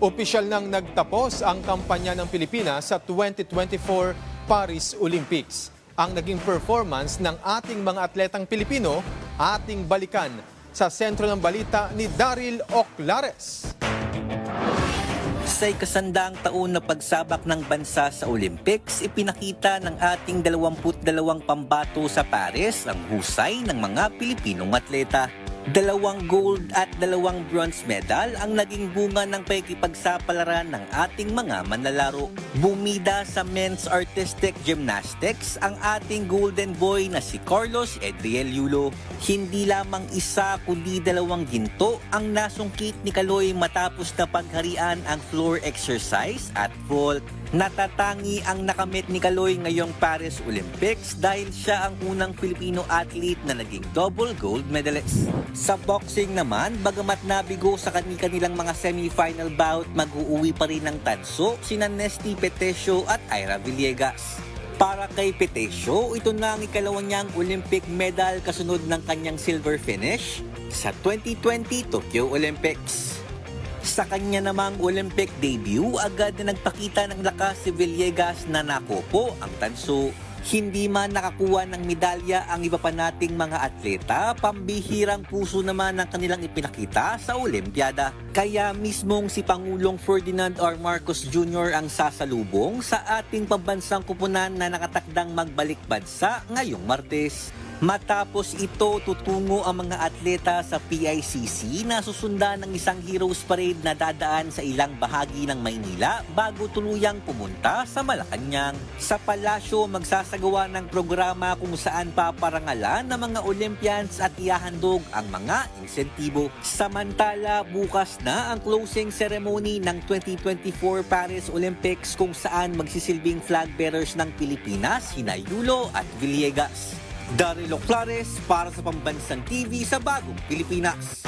Opisyal nang nagtapos ang kampanya ng Pilipinas sa 2024 Paris Olympics. Ang naging performance ng ating mga atletang Pilipino, ating balikan sa sentro ng balita ni Daryl Oclares. Sa ikasandaang taon na pagsabak ng bansa sa Olympics, ipinakita ng ating 22 pambato sa Paris ang husay ng mga Pilipinong atleta. 2 gold at 2 bronze medal ang naging bunga ng pakikipagsapalaran ng ating mga manlalaro. Bumida sa men's artistic gymnastics ang ating golden boy na si Carlos Edriel Yulo. Hindi lamang isa kundi 2 ginto ang nasungkit ni Kaloy matapos na pagharian ang floor exercise at vault. Natatangi ang nakamit ni Kaloy ngayong Paris Olympics dahil siya ang unang Filipino athlete na naging double gold medalist. Sa boxing naman, bagamat nabigo sa kanilang mga semi-final bout, mag-uuwi pa rin ng tanso sina Nesty Petesio at Ira Villegas. Para kay Petesio, ito na ang ikalawa niyang Olympic medal kasunod ng kanyang silver finish sa 2020 Tokyo Olympics. Sa kanya namang Olympic debut, agad na nagpakita ng lakas si Villegas na nakopo ang tanso. Hindi man nakakuha ng medalya ang iba pa nating mga atleta, pambihirang puso naman ang kanilang ipinakita sa Olimpiada. Kaya mismong si Pangulong Ferdinand R. Marcos Jr. ang sasalubong sa ating pambansang kupunan na nakatakdang magbalik bansa ngayong Martes. Matapos ito, tutungo ang mga atleta sa PICC na susundan ng isang Heroes Parade na dadaan sa ilang bahagi ng Maynila bago tuluyang pumunta sa Malacanang. Sa palasyo, magsasagawa ng programa kung saan paparangalan ng mga Olympians at ihahandog ang mga insentibo. Samantala, bukas na ang closing ceremony ng 2024 Paris Olympics kung saan magsisilbing flag bearers ng Pilipinas, sina Yulo at Villegas. Daryl Oclares para sa Pambansang TV sa Bagong Pilipinas.